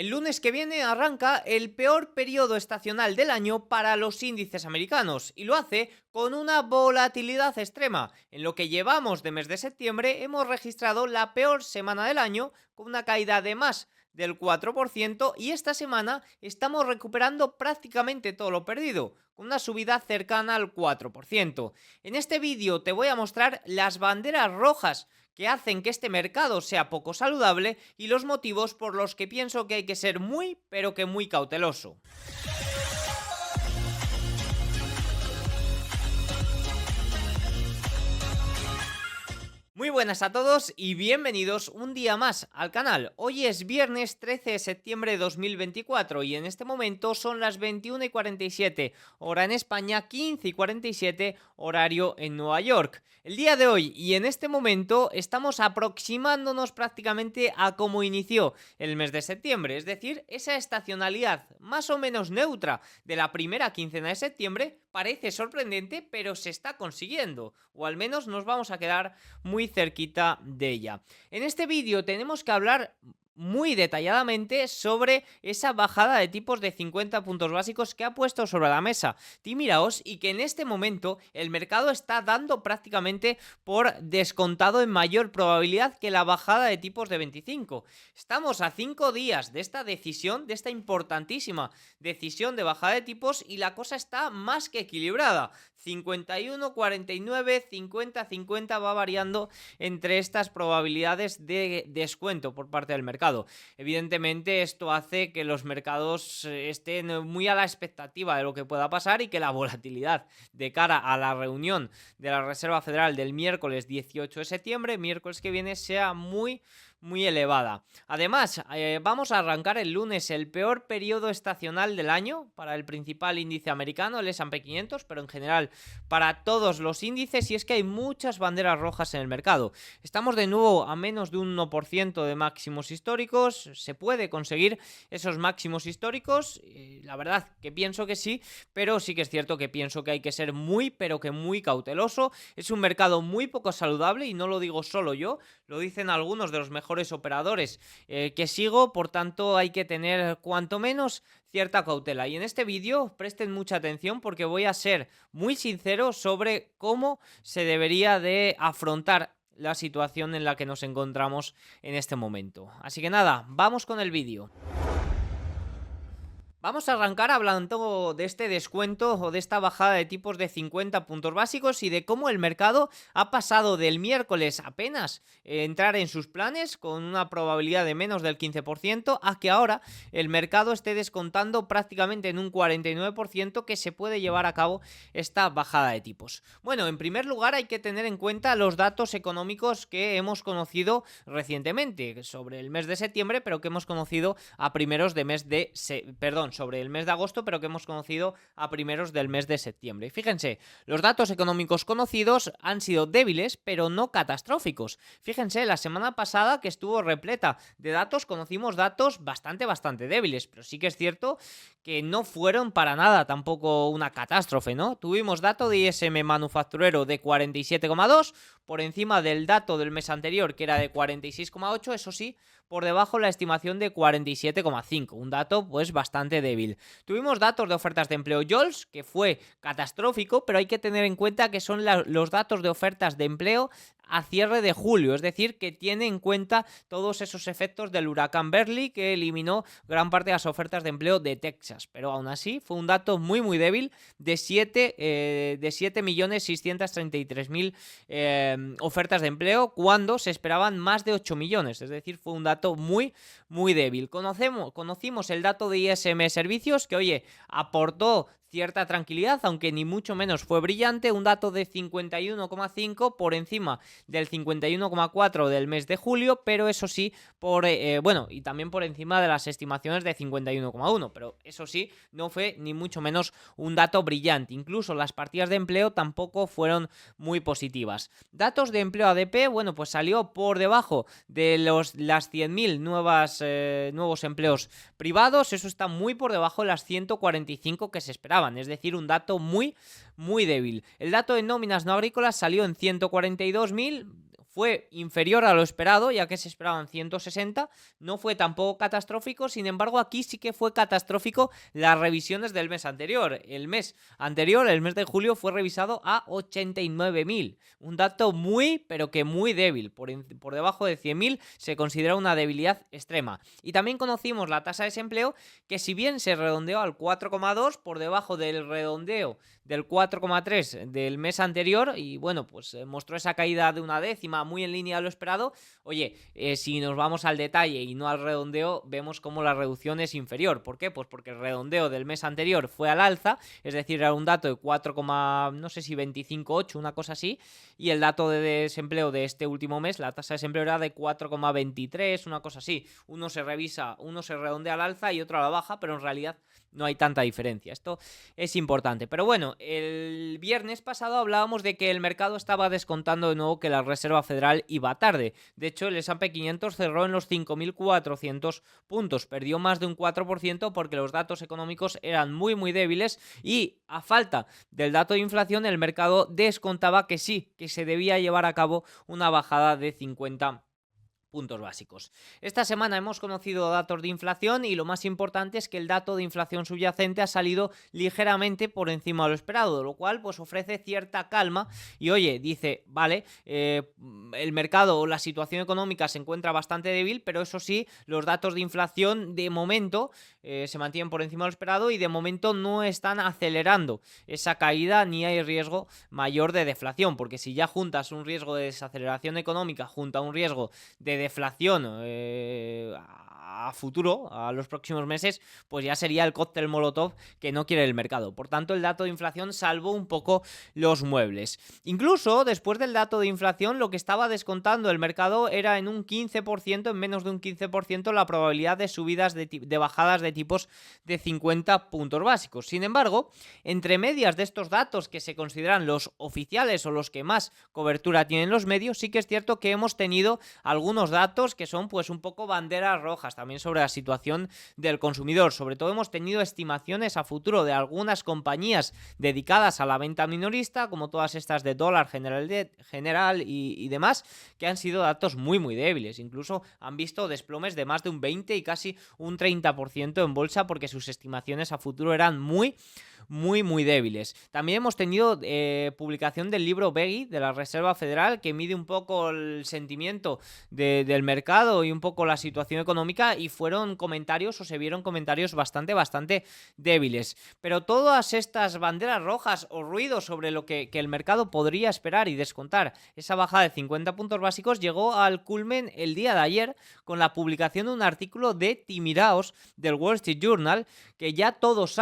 El lunes que viene arranca el peor periodo estacional del año para los índices americanos y lo hace con una volatilidad extrema. En lo que llevamos de mes de septiembre hemos registrado la peor semana del año con una caída de más del 4% y esta semana estamos recuperando prácticamente todo lo perdido, con una subida cercana al 4%. En este vídeo te voy a mostrar las banderas rojas que hacen que este mercado sea poco saludable y los motivos por los que pienso que hay que ser muy, pero que muy cauteloso. Muy buenas a todos y bienvenidos un día más al canal. Hoy es viernes 13 de septiembre de 2024 y en este momento son las 21:47 hora en España, 15:47 horario en Nueva York. El día de hoy y en este momento estamos aproximándonos prácticamente a cómo inició el mes de septiembre, es decir, esa estacionalidad más o menos neutra de la primera quincena de septiembre parece sorprendente, pero se está consiguiendo, o al menos nos vamos a quedar muy cerquita de ella. En este vídeo tenemos que hablar muy detalladamente sobre esa bajada de tipos de 50 puntos básicos que ha puesto sobre la mesa Tim Iraoz y que en este momento el mercado está dando prácticamente por descontado en mayor probabilidad que la bajada de tipos de 25. Estamos a 5 días de esta decisión, de esta importantísima decisión de bajada de tipos y la cosa está más que equilibrada. 51, 49, 50, 50 va variando entre estas probabilidades de descuento por parte del mercado. Evidentemente esto hace que los mercados estén muy a la expectativa de lo que pueda pasar y que la volatilidad de cara a la reunión de la Reserva Federal del miércoles 18 de septiembre, miércoles que viene, sea muy elevada. Además, vamos a arrancar el lunes el peor periodo estacional del año para el principal índice americano, el S&P 500, pero en general para todos los índices, y es que hay muchas banderas rojas en el mercado. Estamos de nuevo a menos de un 1% de máximos históricos. ¿Se puede conseguir esos máximos históricos? La verdad que pienso que sí, pero sí que es cierto que pienso que hay que ser muy, pero que muy cauteloso. Es un mercado muy poco saludable y no lo digo solo yo, lo dicen algunos de los mejores operadores que sigo, por tanto hay que tener cuanto menos cierta cautela. Y en este vídeo presten mucha atención porque voy a ser muy sincero sobre cómo se debería de afrontar la situación en la que nos encontramos en este momento. Así que nada, vamos con el vídeo. Vamos a arrancar hablando de este descuento o de esta bajada de tipos de 50 puntos básicos y de cómo el mercado ha pasado del miércoles apenas entrar en sus planes con una probabilidad de menos del 15% a que ahora el mercado esté descontando prácticamente en un 49% que se puede llevar a cabo esta bajada de tipos. Bueno, en primer lugar hay que tener en cuenta los datos económicos que hemos conocido recientemente sobre el mes de septiembre, pero que hemos conocido a primeros de mes de sobre el mes de agosto, pero que hemos conocido a primeros del mes de septiembre. Y fíjense, los datos económicos conocidos han sido débiles, pero no catastróficos. Fíjense, la semana pasada que estuvo repleta de datos, conocimos datos bastante débiles, pero sí que es cierto que no fueron para nada tampoco una catástrofe, ¿no? Tuvimos dato de ISM manufacturero de 47,2, por encima del dato del mes anterior, que era de 46,8, eso sí, por debajo la estimación de 47,5, un dato pues bastante débil. Tuvimos datos de ofertas de empleo JOLTS, que fue catastrófico, pero hay que tener en cuenta que son los datos de ofertas de empleo a cierre de julio, es decir, que tiene en cuenta todos esos efectos del huracán Beryl que eliminó gran parte de las ofertas de empleo de Texas, pero aún así fue un dato muy débil de 7.633.000 ofertas de empleo cuando se esperaban más de 8 millones, es decir, fue un dato muy débil. Conocimos el dato de ISM Servicios que, oye, aportó cierta tranquilidad, aunque ni mucho menos fue brillante, un dato de 51,5 por encima del 51,4 del mes de julio, pero eso sí, y también por encima de las estimaciones de 51,1, pero eso sí, no fue ni mucho menos un dato brillante. Incluso las partidas de empleo tampoco fueron muy positivas. Datos de empleo ADP, bueno, pues salió por debajo de las 100.000 nuevos empleos privados, eso está muy por debajo de las 145 que se esperaban, es decir, un dato muy débil. El dato de nóminas no agrícolas salió en 142.000, fue inferior a lo esperado, ya que se esperaban 160, no fue tampoco catastrófico. Sin embargo, aquí sí que fue catastrófico las revisiones del mes anterior. El mes anterior, el mes de julio, fue revisado a 89.000, un dato muy, pero que muy débil. Por debajo de 100.000 se considera una debilidad extrema. Y también conocimos la tasa de desempleo, que si bien se redondeó al 4,2, por debajo del redondeo del 4,3 del mes anterior, y bueno, pues mostró esa caída de una décima muy en línea de lo esperado. Oye, si nos vamos al detalle y no al redondeo, vemos cómo la reducción es inferior. ¿Por qué? Pues porque el redondeo del mes anterior fue al alza, es decir, era un dato de 4, no sé si 25,8, una cosa así, y el dato de desempleo de este último mes, la tasa de desempleo era de 4,23, una cosa así. Uno se redondea al alza y otro a la baja, pero en realidad no hay tanta diferencia. Esto es importante. Pero bueno, el viernes pasado hablábamos de que el mercado estaba descontando de nuevo que la Reserva Federal iba tarde. De hecho, el S&P 500 cerró en los 5.400 puntos. Perdió más de un 4% porque los datos económicos eran muy, muy débiles y a falta del dato de inflación, el mercado descontaba que sí, que se debía llevar a cabo una bajada de 50 puntos básicos. Esta semana hemos conocido datos de inflación y lo más importante es que el dato de inflación subyacente ha salido ligeramente por encima de lo esperado, lo cual pues ofrece cierta calma y oye, dice, vale, el mercado o la situación económica se encuentra bastante débil, pero eso sí, los datos de inflación de momento se mantienen por encima de lo esperado y de momento no están acelerando esa caída ni hay riesgo mayor de deflación, porque si ya juntas un riesgo de desaceleración económica junto a un riesgo de deflación a futuro, a los próximos meses, pues ya sería el cóctel molotov que no quiere el mercado. Por tanto, el dato de inflación salvó un poco los muebles. Incluso después del dato de inflación, lo que estaba descontando el mercado era en un 15%, en menos de un 15%, la probabilidad de subidas de bajadas de tipos de 50 puntos básicos. Sin embargo, entre medias de estos datos que se consideran los oficiales o los que más cobertura tienen los medios, sí que es cierto que hemos tenido algunos datos que son pues un poco banderas rojas también sobre la situación del consumidor. Sobre todo hemos tenido estimaciones a futuro de algunas compañías dedicadas a la venta minorista, como todas estas de Dollar General y demás, que han sido datos muy muy débiles. Incluso han visto desplomes de más de un 20 y casi un 30% en bolsa porque sus estimaciones a futuro eran muy débiles. También hemos tenido publicación del libro Beggy de la Reserva Federal, que mide un poco el sentimiento del mercado y un poco la situación económica, y fueron comentarios o se vieron comentarios bastante débiles. Pero todas estas banderas rojas o ruidos sobre lo que el mercado podría esperar y descontar esa bajada de 50 puntos básicos llegó al culmen el día de ayer con la publicación de un artículo de Tim Iraos del Wall Street Journal, que ya todos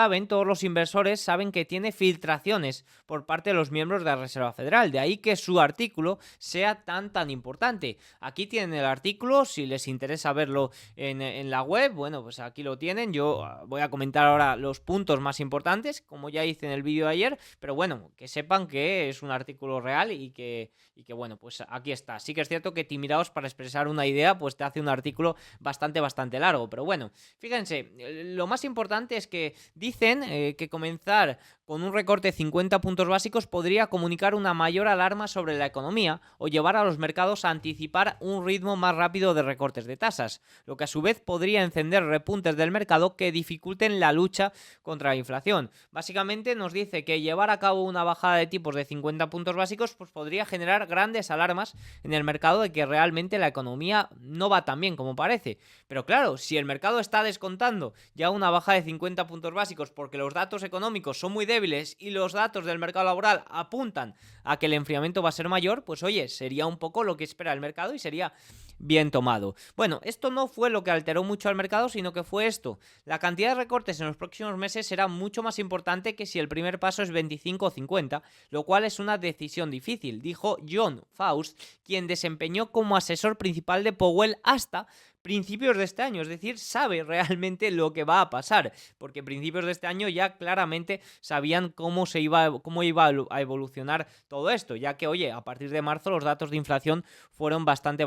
los inversores saben que tiene filtraciones por parte de los miembros de la Reserva Federal, de ahí que su artículo sea tan importante. Aquí tienen el artículo, si les interesa verlo en la web, bueno, pues aquí lo tienen. Yo voy a comentar ahora los puntos más importantes, como ya hice en el vídeo de ayer, pero bueno, que sepan que es un artículo real y que bueno, pues aquí está. Sí que es cierto que Timiraos, para expresar una idea, pues te hace un artículo bastante largo, pero bueno, fíjense, lo más importante es que dicen que comenzar con un recorte de 50 puntos básicos podría comunicar una mayor alarma sobre la economía o llevar a los mercados a anticipar un ritmo más rápido de recortes de tasas, lo que a su vez podría encender repuntes del mercado que dificulten la lucha contra la inflación. Básicamente nos dice que llevar a cabo una bajada de tipos de 50 puntos básicos pues podría generar grandes alarmas en el mercado de que realmente la economía no va tan bien como parece. Pero claro, si el mercado está descontando ya una baja de 50 puntos básicos porque los datos económicos son muy débiles y los datos del mercado laboral apuntan a que el enfriamiento va a ser mayor, pues oye, sería un poco lo que espera el mercado y sería bien tomado. Bueno, esto no fue lo que alteró mucho al mercado, sino que fue esto. La cantidad de recortes en los próximos meses será mucho más importante que si el primer paso es 25 o 50, lo cual es una decisión difícil, dijo Jon Faust, quien desempeñó como asesor principal de Powell hasta principios de este año, es decir, sabe realmente lo que va a pasar, porque a principios de este año ya claramente sabían cómo iba a evolucionar todo esto, ya que, oye, a partir de marzo los datos de inflación fueron bastante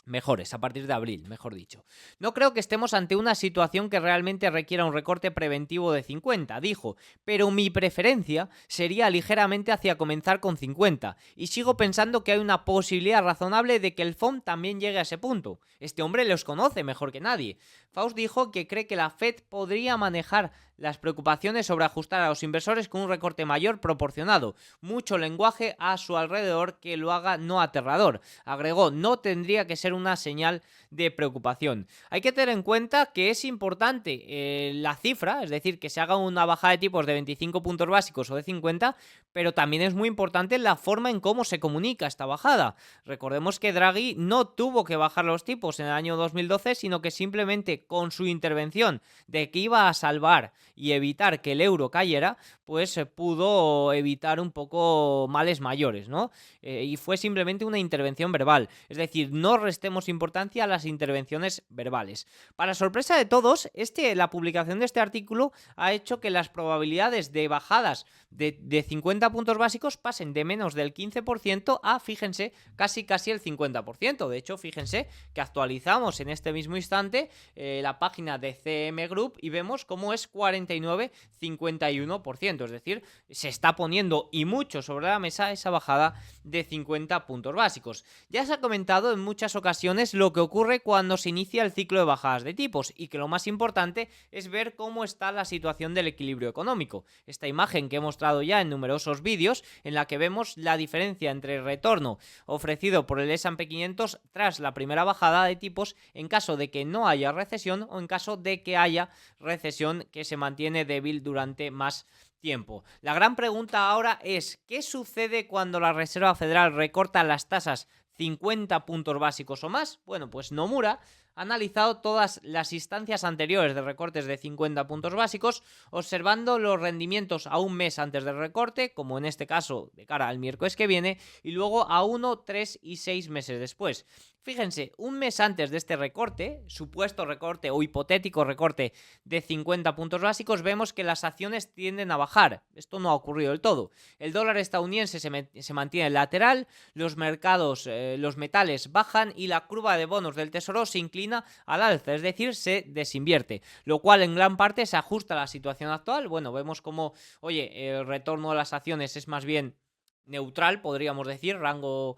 mejores, a partir de abril, mejor dicho. No creo que estemos ante una situación que realmente requiera un recorte preventivo de 50, dijo, pero mi preferencia sería ligeramente hacia comenzar con 50, y sigo pensando que hay una posibilidad razonable de que el FOMC también llegue a ese punto. Este hombre los conoce mejor que nadie. Faust dijo que cree que la Fed podría manejar las preocupaciones sobre ajustar a los inversores con un recorte mayor proporcionado, mucho lenguaje a su alrededor que lo haga no aterrador. Agregó, no tendría que ser una señal de preocupación. Hay que tener en cuenta que es importante la cifra, es decir, que se haga una bajada de tipos de 25 puntos básicos o de 50, pero también es muy importante la forma en cómo se comunica esta bajada. Recordemos que Draghi no tuvo que bajar los tipos en el año 2012, sino que simplemente con su intervención de que iba a salvar y evitar que el euro cayera, pues pudo evitar un poco males mayores, ¿no? Y fue simplemente una intervención verbal, es decir, no restemos importancia a las intervenciones verbales. Para sorpresa de todos, la publicación de este artículo ha hecho que las probabilidades de bajadas de 50 puntos básicos pasen de menos del 15% a, fíjense, casi el 50%. De hecho, fíjense que actualizamos en este mismo instante la página de CM Group y vemos cómo es 49-51%, es decir, se está poniendo y mucho sobre la mesa esa bajada de 50 puntos básicos. Ya se ha comentado en muchas ocasiones lo que ocurre cuando se inicia el ciclo de bajadas de tipos y que lo más importante es ver cómo está la situación del equilibrio económico. Esta imagen que he mostrado ya en numerosos vídeos en la que vemos la diferencia entre el retorno ofrecido por el S&P 500 tras la primera bajada de tipos en caso de que no haya recesión o en caso de que haya recesión que se mantiene débil durante más tiempo. La gran pregunta ahora es, ¿qué sucede cuando la Reserva Federal recorta las tasas 50 puntos básicos o más? Bueno, pues Nomura ha analizado todas las instancias anteriores de recortes de 50 puntos básicos, observando los rendimientos a un mes antes del recorte, como en este caso de cara al miércoles que viene, y luego a 1, 3 y 6 meses después. Fíjense, un mes antes de este recorte, supuesto recorte o hipotético recorte de 50 puntos básicos, vemos que las acciones tienden a bajar. Esto no ha ocurrido del todo. El dólar estadounidense se mantiene lateral, los mercados, los metales bajan y la curva de bonos del tesoro se inclina al alza, es decir, se desinvierte, lo cual en gran parte se ajusta a la situación actual. Bueno, vemos como, oye, el retorno de las acciones es más bien neutral, podríamos decir, rango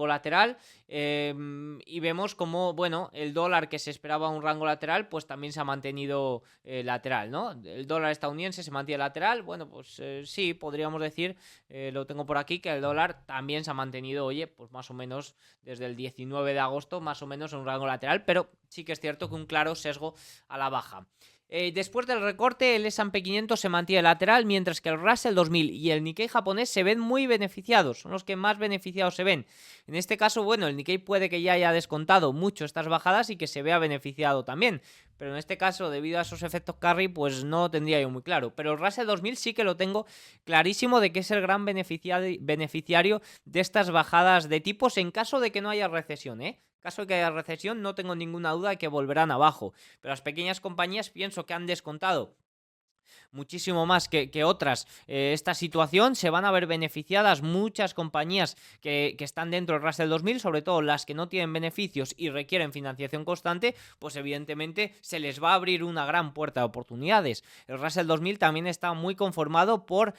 lateral, y vemos como, bueno, el dólar que se esperaba un rango lateral, pues también se ha mantenido lateral, ¿no? El dólar estadounidense se mantiene lateral, bueno, pues sí, podríamos decir, lo tengo por aquí, que el dólar también se ha mantenido, oye, pues más o menos desde el 19 de agosto, más o menos en un rango lateral, pero sí que es cierto que un claro sesgo a la baja. Después del recorte, el S&P 500 se mantiene lateral, mientras que el Russell 2000 y el Nikkei japonés se ven muy beneficiados, son los que más beneficiados se ven. En este caso, bueno, el Nikkei puede que ya haya descontado mucho estas bajadas y que se vea beneficiado también, pero en este caso, debido a esos efectos carry, pues no tendría yo muy claro. Pero el Russell 2000 sí que lo tengo clarísimo de que es el gran beneficiario de estas bajadas de tipos en caso de que no haya recesión, ¿eh? En caso de que haya recesión, no tengo ninguna duda de que volverán abajo. Pero las pequeñas compañías pienso que han descontado muchísimo más que otras esta situación, se van a ver beneficiadas muchas compañías que están dentro del Russell 2000, sobre todo las que no tienen beneficios y requieren financiación constante, pues evidentemente se les va a abrir una gran puerta de oportunidades. El Russell 2000 también está muy conformado por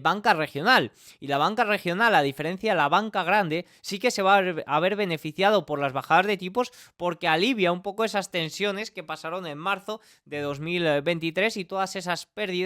banca regional, y la banca regional, a diferencia de la banca grande, sí que se va a ver beneficiado por las bajadas de tipos, porque alivia un poco esas tensiones que pasaron en marzo de 2023 y todas esas pérdidas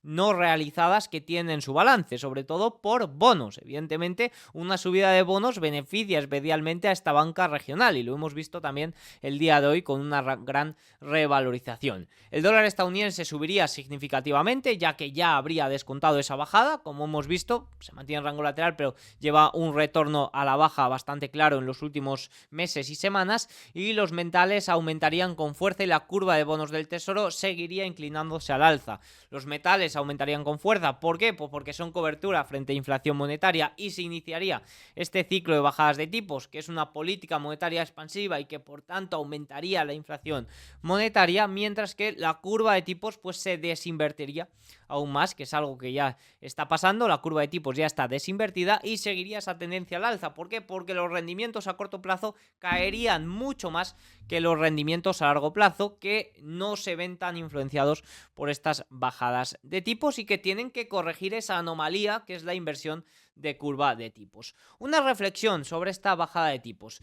no realizadas que tienen en su balance, sobre todo por bonos. Evidentemente, una subida de bonos beneficia especialmente a esta banca regional, y lo hemos visto también el día de hoy con una gran revalorización. El dólar estadounidense subiría significativamente, ya que ya habría descontado esa bajada. Como hemos visto, se mantiene en rango lateral, pero lleva un retorno a la baja bastante claro en los últimos meses y semanas, y los metales aumentarían con fuerza y la curva de bonos del tesoro seguiría inclinándose al alza. Los metales aumentarían con fuerza. ¿Por qué? Pues porque son cobertura frente a inflación monetaria y se iniciaría este ciclo de bajadas de tipos, que es una política monetaria expansiva y que por tanto aumentaría la inflación monetaria, mientras que la curva de tipos pues se desinvertiría aún más, que es algo que ya está pasando. La curva de tipos ya está desinvertida y seguiría esa tendencia al alza. ¿Por qué? Porque los rendimientos a corto plazo caerían mucho más que los rendimientos a largo plazo, que no se ven tan influenciados por estas bajadas de tipos y que tienen que corregir esa anomalía que es la inversión de curva de tipos. Una reflexión sobre esta bajada de tipos.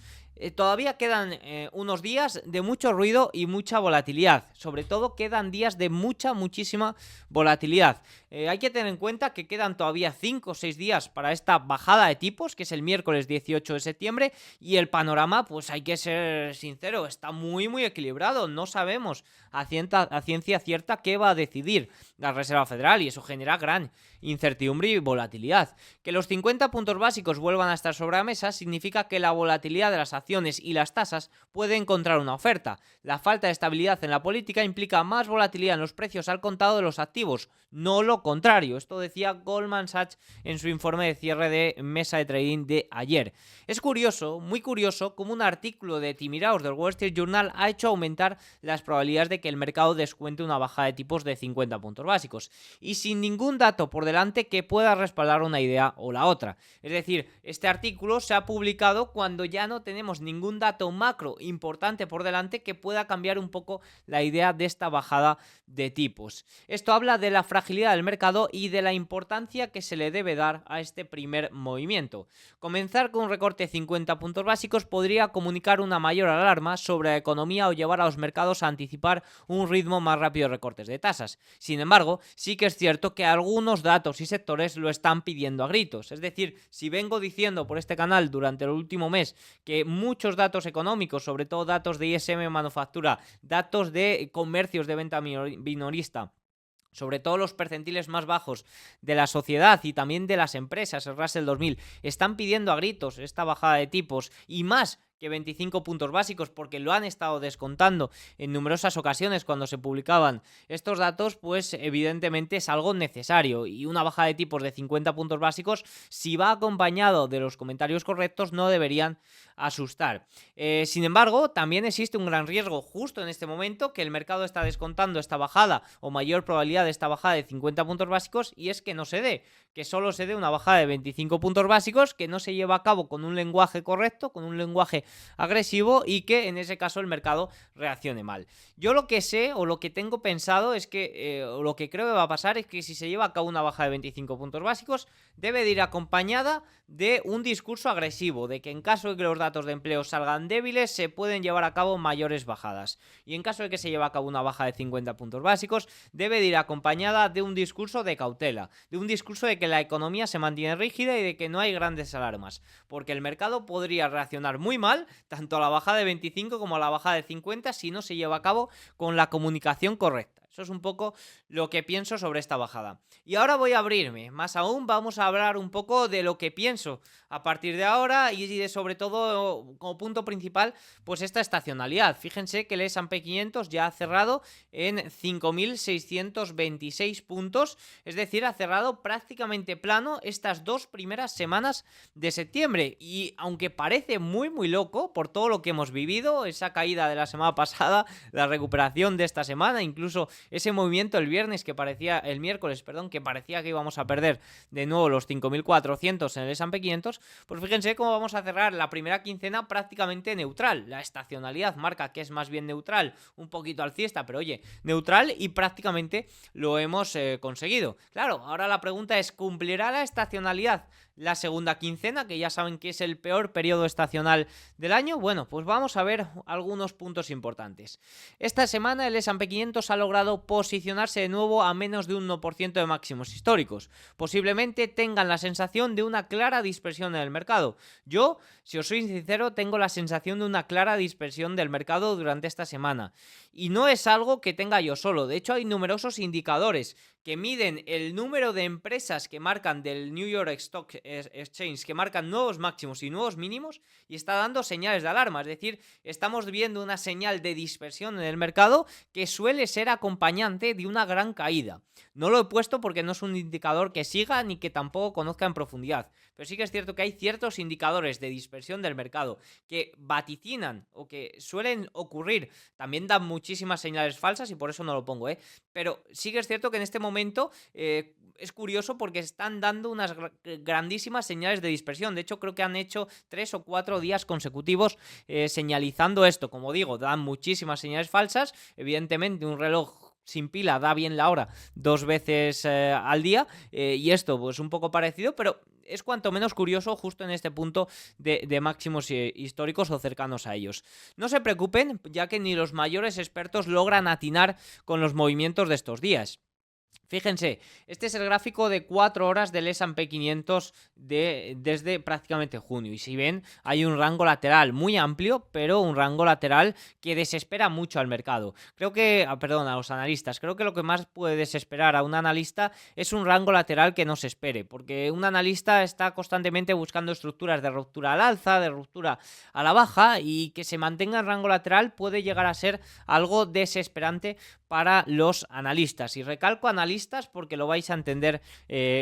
Todavía quedan unos días de mucho ruido y mucha volatilidad. Sobre todo quedan días de muchísima volatilidad. Hay que tener en cuenta que quedan todavía 5 o 6 días para esta bajada de tipos, que es el miércoles 18 de septiembre, y el panorama, pues hay que ser sincero, está muy equilibrado. No sabemos a ciencia cierta qué va a decidir la Reserva Federal y eso genera gran incertidumbre y volatilidad. Que los 50 puntos básicos vuelvan a estar sobre la mesa significa que la volatilidad de las acciones y las tasas puede encontrar una oferta. La falta de estabilidad en la política implica más volatilidad en los precios al contado de los activos, no lo contrario. Esto decía Goldman Sachs en su informe de cierre de mesa de trading de ayer. Es curioso, muy curioso, como un artículo de Tim Iraos del Wall Street Journal ha hecho aumentar las probabilidades de que el mercado descuente una bajada de tipos de 50 puntos básicos, y sin ningún dato por delante que pueda respaldar una idea o la otra. Es decir, este artículo se ha publicado cuando ya no tenemos ningún dato macro importante por delante que pueda cambiar un poco la idea de esta bajada de tipos. Esto habla de la fragilidad del mercado y de la importancia que se le debe dar a este primer movimiento. Comenzar con un recorte de 50 puntos básicos podría comunicar una mayor alarma sobre la economía o llevar a los mercados a anticipar un ritmo más rápido de recortes de tasas. Sin embargo, sí que es cierto que algunos datos y sectores lo están pidiendo a gritos. Es decir, si vengo diciendo por este canal durante el último mes que muchos datos económicos, sobre todo datos de ISM manufactura, datos de comercios de venta minorista, sobre todo los percentiles más bajos de la sociedad y también de las empresas, el Russell 2000, están pidiendo a gritos esta bajada de tipos y más que 25 puntos básicos, porque lo han estado descontando en numerosas ocasiones cuando se publicaban estos datos, pues evidentemente es algo necesario, y una bajada de tipos de 50 puntos básicos, si va acompañado de los comentarios correctos, no deberían asustar. Sin embargo, también existe un gran riesgo justo en este momento, que el mercado está descontando esta bajada o mayor probabilidad de esta bajada de 50 puntos básicos, y es que no se dé, que solo se dé una bajada de 25 puntos básicos, que no se lleva a cabo con un lenguaje correcto, con un lenguaje agresivo, y que en ese caso el mercado reaccione mal. Yo lo que sé o lo que tengo pensado es que o lo que creo que va a pasar es que si se lleva a cabo una baja de 25 puntos básicos debe de ir acompañada de un discurso agresivo, de que en caso de que los datos de empleo salgan débiles se pueden llevar a cabo mayores bajadas, y en caso de que se lleve a cabo una baja de 50 puntos básicos debe de ir acompañada de un discurso de cautela, de un discurso de que la economía se mantiene rígida y de que no hay grandes alarmas, porque el mercado podría reaccionar muy mal tanto a la bajada de 25 como a la bajada de 50 si no se lleva a cabo con la comunicación correcta. Eso es un poco lo que pienso sobre esta bajada. Y ahora voy a abrirme. Más aún, vamos a hablar un poco de lo que pienso a partir de ahora y de, sobre todo, como punto principal, pues esta estacionalidad. Fíjense que el S&P 500 ya ha cerrado en 5.626 puntos. Es decir, ha cerrado prácticamente plano estas dos primeras semanas de septiembre. Y aunque parece muy loco por todo lo que hemos vivido, esa caída de la semana pasada, la recuperación de esta semana, incluso ese movimiento el miércoles, que parecía que íbamos a perder de nuevo los 5.400 en el S&P 500, pues fíjense cómo vamos a cerrar la primera quincena prácticamente neutral. La estacionalidad marca que es más bien neutral, un poquito alcista, pero oye, neutral, y prácticamente lo hemos conseguido. Claro, ahora la pregunta es, ¿cumplirá la estacionalidad la segunda quincena, que ya saben que es el peor periodo estacional del año? Bueno, pues vamos a ver algunos puntos importantes. Esta semana el S&P 500 ha logrado posicionarse de nuevo a menos de un 1% de máximos históricos. Posiblemente tengan la sensación de una clara dispersión en el mercado. Yo, si os soy sincero, tengo la sensación de una clara dispersión del mercado durante esta semana. Y no es algo que tenga yo solo. De hecho, hay numerosos indicadores que miden el número de empresas que marcan del New York Stock exchanges que marcan nuevos máximos y nuevos mínimos y está dando señales de alarma. Es decir, estamos viendo una señal de dispersión en el mercado que suele ser acompañante de una gran caída. No lo he puesto porque no es un indicador que siga ni que tampoco conozca en profundidad, pero sí que es cierto que hay ciertos indicadores de dispersión del mercado que vaticinan o que suelen ocurrir. También dan muchísimas señales falsas y por eso no lo pongo, pero sí que es cierto que en este momento es curioso porque están dando unas grandísimas señales de dispersión. De hecho, creo que han hecho 3 o 4 días consecutivos señalizando esto. Como digo, dan muchísimas señales falsas. Evidentemente, un reloj sin pila da bien la hora 2 veces al día, y esto pues un poco parecido, pero es cuanto menos curioso justo en este punto de máximos históricos o cercanos a ellos. No se preocupen, ya que ni los mayores expertos logran atinar con los movimientos de estos días. Fíjense, este es el gráfico de 4 horas del S&P 500 desde prácticamente junio. Y si ven, hay un rango lateral muy amplio, pero un rango lateral que desespera mucho al mercado. Creo que, perdón, a los analistas. Creo que lo que más puede desesperar a un analista es un rango lateral que no se espere, porque un analista está constantemente buscando estructuras de ruptura al alza, de ruptura a la baja, y que se mantenga en rango lateral puede llegar a ser algo desesperante para los analistas. Y recalco analistas porque lo vais a entender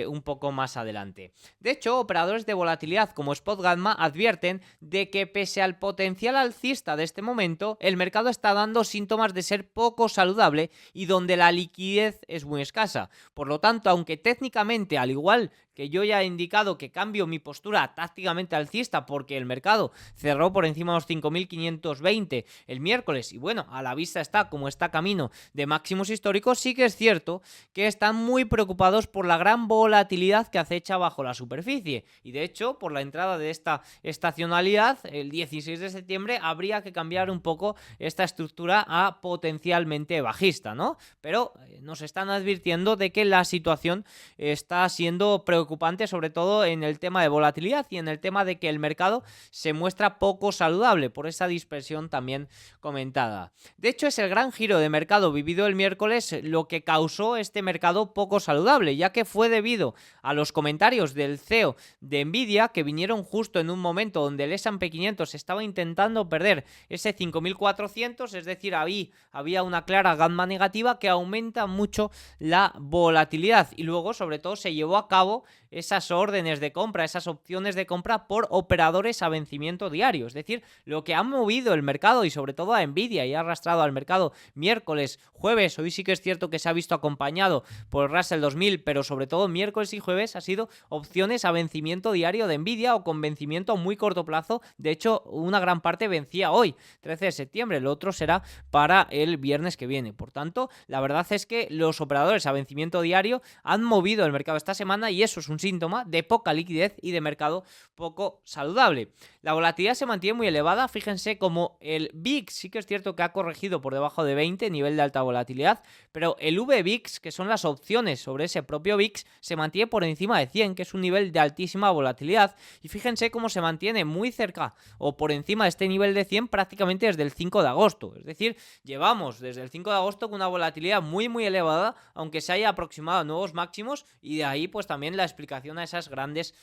un poco más adelante. De hecho, operadores de volatilidad como Spot Gamma advierten de que pese al potencial alcista de este momento, el mercado está dando síntomas de ser poco saludable y donde la liquidez es muy escasa. Por lo tanto, aunque técnicamente, al igual que yo ya he indicado que cambio mi postura tácticamente alcista porque el mercado cerró por encima de los 5.520 el miércoles y bueno, a la vista está como está camino de máximos históricos, sí que es cierto que están muy preocupados por la gran volatilidad que acecha bajo la superficie y de hecho por la entrada de esta estacionalidad el 16 de septiembre habría que cambiar un poco esta estructura a potencialmente bajista, ¿no? Pero nos están advirtiendo de que la situación está siendo preocupante, sobre todo en el tema de volatilidad y en el tema de que el mercado se muestra poco saludable por esa dispersión también comentada. De hecho, es el gran giro de mercado vivido el miércoles lo que causó este mercado poco saludable, ya que fue debido a los comentarios del CEO de Nvidia que vinieron justo en un momento donde el S&P 500 estaba intentando perder ese 5.400, es decir, ahí había una clara gamma negativa que aumenta mucho la volatilidad y luego sobre todo se llevó a cabo esas órdenes de compra, esas opciones de compra por operadores a vencimiento diario, es decir, lo que ha movido el mercado y sobre todo a Nvidia y ha arrastrado al mercado miércoles, jueves, hoy sí que es cierto que se ha visto acompañado por el Russell 2000, pero sobre todo miércoles y jueves ha sido opciones a vencimiento diario de Nvidia o con vencimiento a muy corto plazo, de hecho una gran parte vencía hoy, 13 de septiembre, el otro será para el viernes que viene, por tanto, la verdad es que los operadores a vencimiento diario han movido el mercado esta semana y eso es un síntoma de poca liquidez y de mercado poco saludable. La volatilidad se mantiene muy elevada, fíjense como el VIX sí que es cierto que ha corregido por debajo de 20, nivel de alta volatilidad, pero el VVIX, que son las opciones sobre ese propio VIX, se mantiene por encima de 100, que es un nivel de altísima volatilidad, y fíjense cómo se mantiene muy cerca o por encima de este nivel de 100 prácticamente desde el 5 de agosto, es decir, llevamos desde el 5 de agosto con una volatilidad muy elevada, aunque se haya aproximado a nuevos máximos, y de ahí pues también la explicación a esas grandes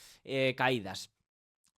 caídas.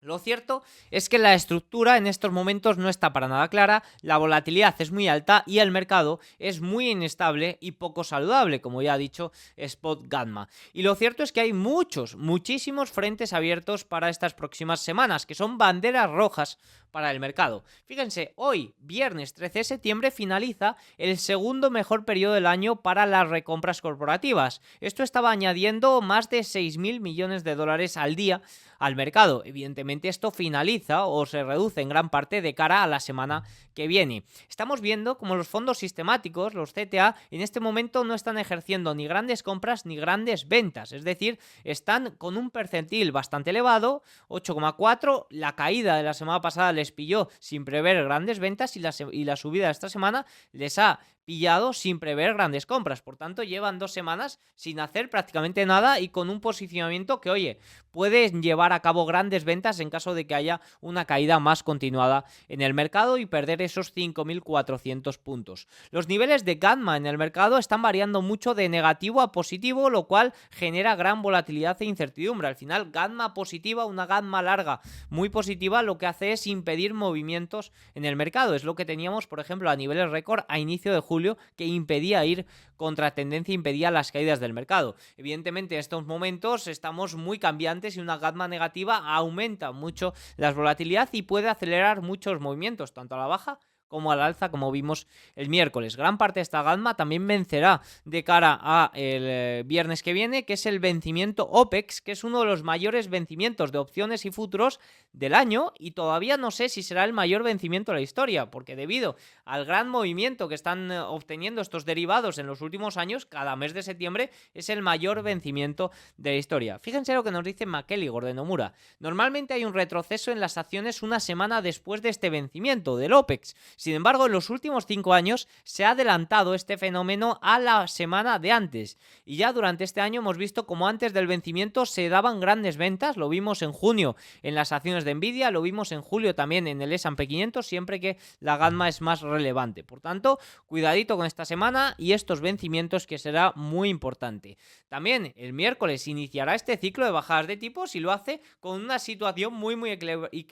Lo cierto es que la estructura en estos momentos no está para nada clara, la volatilidad es muy alta y el mercado es muy inestable y poco saludable, como ya ha dicho Spot Gamma. Y lo cierto es que hay muchísimos frentes abiertos para estas próximas semanas, que son banderas rojas para el mercado. Fíjense, hoy, viernes 13 de septiembre, finaliza el segundo mejor periodo del año para las recompras corporativas. Esto estaba añadiendo más de 6.000 millones de dólares al día al mercado. Evidentemente esto finaliza o se reduce en gran parte de cara a la semana que viene. Estamos viendo como los fondos sistemáticos, los CTA, en este momento no están ejerciendo ni grandes compras ni grandes ventas, es decir, están con un percentil bastante elevado, 8,4, la caída de la semana pasada les pilló sin prever grandes ventas y la subida de esta semana les ha pillado sin prever grandes compras. Por tanto, llevan 2 semanas sin hacer prácticamente nada y con un posicionamiento que, oye, puede llevar a cabo grandes ventas en caso de que haya una caída más continuada en el mercado y perder esos 5.400 puntos. Los niveles de gamma en el mercado están variando mucho de negativo a positivo, lo cual genera gran volatilidad e incertidumbre. Al final, gamma positiva, una gamma larga muy positiva, lo que hace es impedir movimientos en el mercado. Es lo que teníamos, por ejemplo, a niveles récord a inicio de julio, que impedía ir contra tendencia, impedía las caídas del mercado. Evidentemente, en estos momentos estamos muy cambiantes y una gamma negativa aumenta mucho la volatilidad y puede acelerar muchos movimientos, tanto a la baja como al alza, como vimos el miércoles. Gran parte de esta gamma también vencerá de cara a el viernes que viene, que es el vencimiento OPEX, que es uno de los mayores vencimientos de opciones y futuros del año, y todavía no sé si será el mayor vencimiento de la historia, porque debido al gran movimiento que están obteniendo estos derivados en los últimos años, cada mes de septiembre es el mayor vencimiento de la historia. Fíjense lo que nos dice McElligor de Nomura. Normalmente hay un retroceso en las acciones una semana después de este vencimiento del OPEX. Sin embargo, en los últimos 5 años se ha adelantado este fenómeno a la semana de antes. Y ya durante este año hemos visto como antes del vencimiento se daban grandes ventas. Lo vimos en junio en las acciones de Nvidia, lo vimos en julio también en el S&P 500, siempre que la gamma es más relevante. Por tanto, cuidadito con esta semana y estos vencimientos, que será muy importante. También el miércoles iniciará este ciclo de bajadas de tipos y lo hace con una situación muy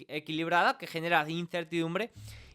equilibrada que genera incertidumbre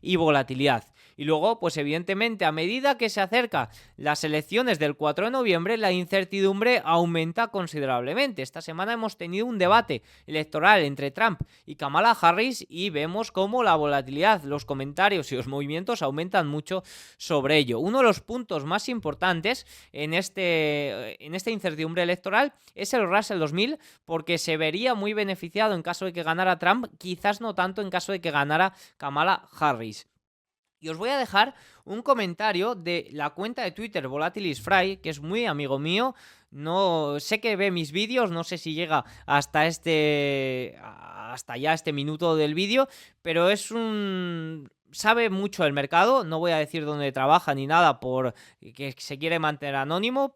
y volatilidad. Y luego, pues evidentemente, a medida que se acerca las elecciones del 4 de noviembre, la incertidumbre aumenta considerablemente. Esta semana hemos tenido un debate electoral entre Trump y Kamala Harris y vemos cómo la volatilidad, los comentarios y los movimientos aumentan mucho sobre ello. Uno de los puntos más importantes en esta incertidumbre electoral es el Russell 2000, porque se vería muy beneficiado en caso de que ganara Trump, quizás no tanto en caso de que ganara Kamala Harris. Y os voy a dejar un comentario de la cuenta de Twitter VolatilisFry, que es muy amigo mío. No sé que ve mis vídeos, no sé si llega hasta ya este minuto del vídeo, pero sabe mucho del mercado. No voy a decir dónde trabaja ni nada, por que se quiere mantener anónimo,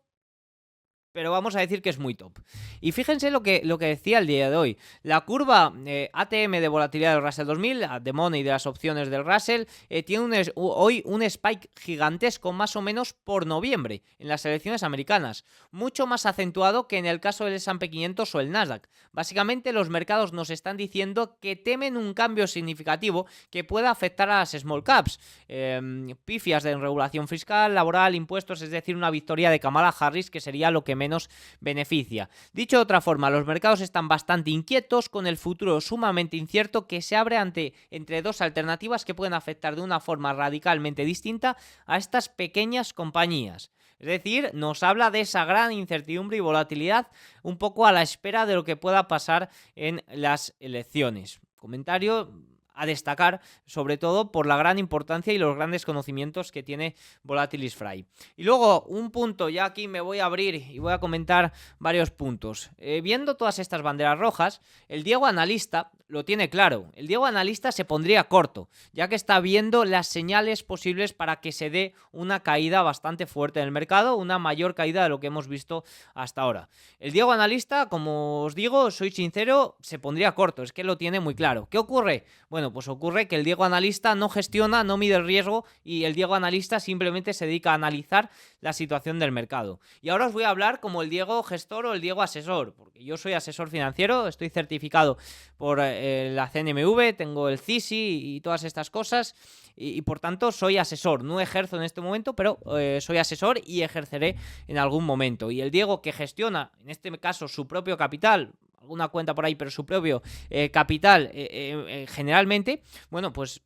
pero vamos a decir que es muy top. Y fíjense lo que decía el día de hoy. La curva ATM de volatilidad del Russell 2000, de Money de las opciones del Russell, tiene hoy un spike gigantesco más o menos por noviembre en las elecciones americanas. Mucho más acentuado que en el caso del S&P 500 o el Nasdaq. Básicamente los mercados nos están diciendo que temen un cambio significativo que pueda afectar a las small caps. Pifias de regulación fiscal, laboral, impuestos, es decir, una victoria de Kamala Harris, que sería lo que menos beneficia. Dicho de otra forma, los mercados están bastante inquietos, con el futuro sumamente incierto, que se abre entre dos alternativas que pueden afectar de una forma radicalmente distinta a estas pequeñas compañías. Es decir, nos habla de esa gran incertidumbre y volatilidad, un poco a la espera de lo que pueda pasar en las elecciones. Comentario a destacar, sobre todo por la gran importancia y los grandes conocimientos que tiene VolatilisFry. Y luego, un punto, ya aquí me voy a abrir y voy a comentar varios puntos. Viendo todas estas banderas rojas, el Diego analista lo tiene claro. El Diego analista se pondría corto, ya que está viendo las señales posibles para que se dé una caída bastante fuerte en el mercado, una mayor caída de lo que hemos visto hasta ahora. El Diego analista, como os digo, soy sincero, se pondría corto, es que lo tiene muy claro. ¿Qué ocurre? Bueno, pues ocurre que el Diego analista no gestiona, no mide el riesgo, y el Diego analista simplemente se dedica a analizar la situación del mercado. Y ahora os voy a hablar como el Diego gestor o el Diego asesor, porque yo soy asesor financiero, estoy certificado por la CNMV, tengo el CISI y todas estas cosas, y por tanto soy asesor. No ejerzo en este momento, pero soy asesor y ejerceré en algún momento. Y el Diego, que gestiona, en este caso, su propio capital, alguna cuenta por ahí, pero su propio capital generalmente, bueno, pues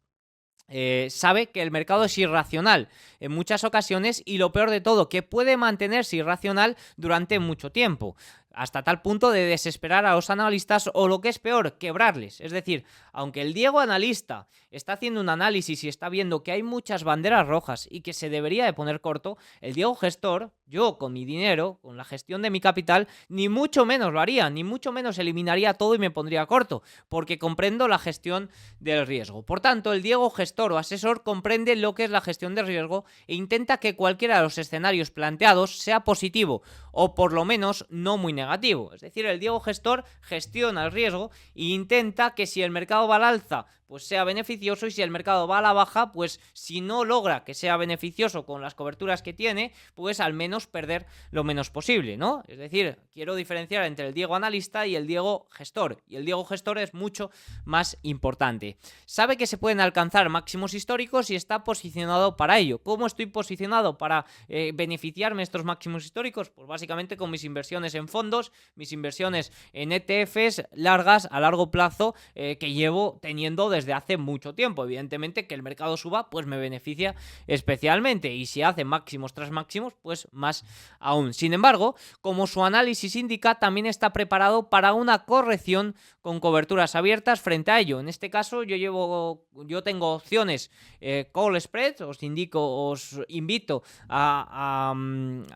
sabe que el mercado es irracional en muchas ocasiones, y lo peor de todo, que puede mantenerse irracional durante mucho tiempo, hasta tal punto de desesperar a los analistas o, lo que es peor, quebrarles. Es decir, aunque el Diego analista está haciendo un análisis y está viendo que hay muchas banderas rojas y que se debería de poner corto, el Diego gestor, yo con mi dinero, con la gestión de mi capital, ni mucho menos lo haría, ni mucho menos eliminaría todo y me pondría corto, porque comprendo la gestión del riesgo. Por tanto, el Diego gestor o asesor comprende lo que es la gestión de riesgo e intenta que cualquiera de los escenarios planteados sea positivo o por lo menos no muy negativo. Es decir, el Diego gestor gestiona el riesgo e intenta que si el mercado va al alza, pues sea beneficioso, y si el mercado va a la baja, pues si no logra que sea beneficioso con las coberturas que tiene, pues al menos perder lo menos posible, ¿no? Es decir, quiero diferenciar entre el Diego analista y el Diego gestor, y el Diego gestor es mucho más importante. Sabe que se pueden alcanzar máximos históricos y está posicionado para ello. ¿Cómo estoy posicionado para beneficiarme estos máximos históricos? Pues básicamente con mis inversiones en fondos, mis inversiones en ETFs largas, a largo plazo, que llevo teniendo desde hace mucho tiempo. Evidentemente que el mercado suba pues me beneficia especialmente, y si hace máximos tras máximos pues más aún. Sin embargo, como su análisis indica, también está preparado para una corrección con coberturas abiertas frente a ello. En este caso yo tengo opciones call spread. Os invito a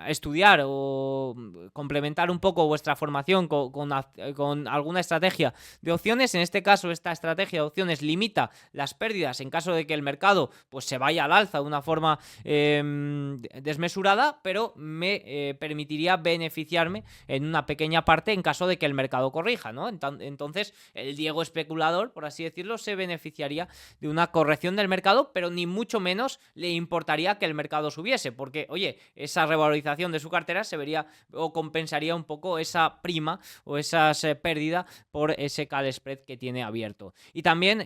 estudiar o complementar un poco vuestra formación con alguna estrategia de opciones. En este caso, esta estrategia de opciones limita las pérdidas en caso de que el mercado pues se vaya al alza de una forma desmesurada, pero me permitiría beneficiarme en una pequeña parte en caso de que el mercado corrija, ¿no? Entonces, el Diego especulador, por así decirlo, se beneficiaría de una corrección del mercado, pero ni mucho menos le importaría que el mercado subiese, porque, oye, esa revalorización de su cartera se vería o compensaría un poco esa prima o esa pérdida por ese call spread que tiene abierto. Y también,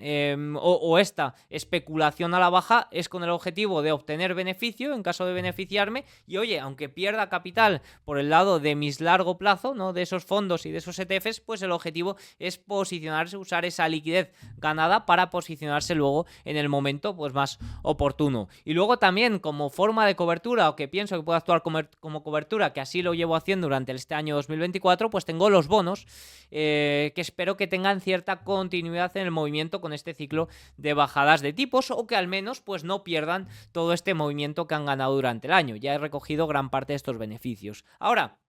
esta especulación a la baja es con el objetivo de obtener beneficio en caso de beneficiarme, y oye, aunque pierda capital por el lado de mis largo plazo, ¿no?, de esos fondos y de esos ETFs, pues el objetivo es posicionarse, usar esa liquidez ganada para posicionarse luego en el momento pues más oportuno. Y luego también, como forma de cobertura, o que pienso que puede actuar como cobertura, que así lo llevo haciendo durante este año 2024, pues tengo los bonos, que espero que tengan cierta continuidad en el movimiento con este ciclo de bajadas de tipos, o que al menos pues no pierdan todo este movimiento que han ganado durante el año. Ya he recogido gran parte de estos beneficios. Ahora,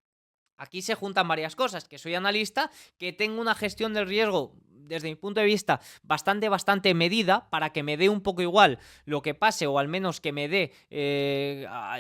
aquí se juntan varias cosas: que soy analista, que tengo una gestión del riesgo desde mi punto de vista bastante medida, para que me dé un poco igual lo que pase, o al menos que me dé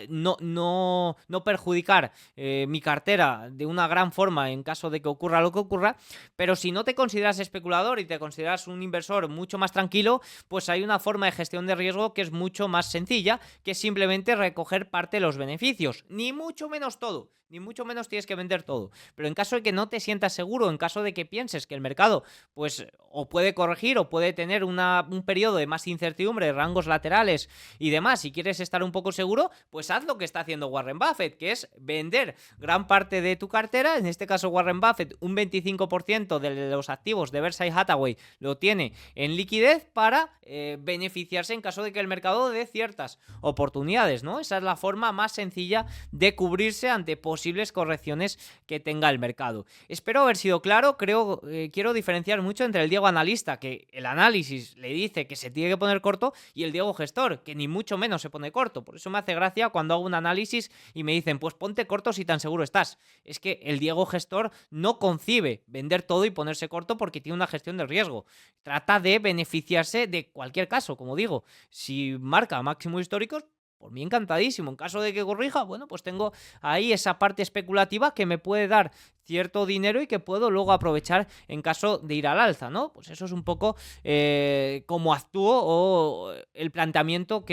no perjudicar mi cartera de una gran forma en caso de que ocurra lo que ocurra. Pero si no te consideras especulador y te consideras un inversor mucho más tranquilo, pues hay una forma de gestión de riesgo que es mucho más sencilla, que es simplemente recoger parte de los beneficios, ni mucho menos todo, ni mucho menos tienes que vender todo. Pero en caso de que no te sientas seguro, en caso de que pienses que el mercado pues o puede corregir o puede tener un periodo de más incertidumbre, rangos laterales y demás, si quieres estar un poco seguro, pues haz lo que está haciendo Warren Buffett, que es vender gran parte de tu cartera. En este caso, Warren Buffett, un 25% de los activos de Berkshire Hathaway lo tiene en liquidez para beneficiarse en caso de que el mercado dé ciertas oportunidades, ¿no? Esa es la forma más sencilla de cubrirse ante posibles correcciones que tenga el mercado. Espero haber sido claro. Quiero diferenciar mucho entre el Diego analista, que el análisis le dice que se tiene que poner corto, y el Diego gestor, que ni mucho menos se pone corto. Por eso me hace gracia cuando hago un análisis y me dicen, pues ponte corto si tan seguro estás. Es que el Diego gestor no concibe vender todo y ponerse corto, porque tiene una gestión de riesgo. Trata de beneficiarse de cualquier caso, como digo. Si marca máximos históricos, por mí encantadísimo. En caso de que corrija, bueno, pues tengo ahí esa parte especulativa que me puede dar cierto dinero y que puedo luego aprovechar en caso de ir al alza, ¿no? Pues eso es un poco cómo actúo, o el planteamiento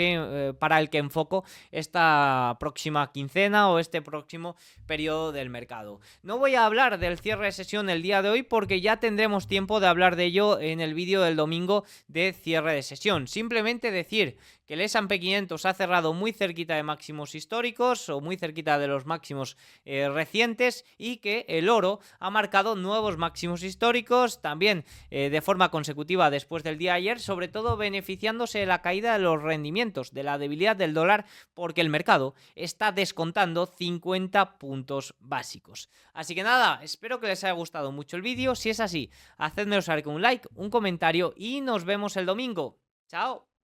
para el que enfoco esta próxima quincena o este próximo periodo del mercado. No voy a hablar del cierre de sesión el día de hoy, porque ya tendremos tiempo de hablar de ello en el vídeo del domingo de cierre de sesión. Simplemente decir que el S&P 500 ha cerrado muy cerquita de máximos históricos, o muy cerquita de los máximos recientes, y que el oro ha marcado nuevos máximos históricos también de forma consecutiva después del día de ayer, sobre todo beneficiándose de la caída de los rendimientos, de la debilidad del dólar, porque el mercado está descontando 50 puntos básicos. Así que nada, espero que les haya gustado mucho el vídeo. Si es así, hacedmelo saber con un like, un comentario, y nos vemos el domingo. Chao.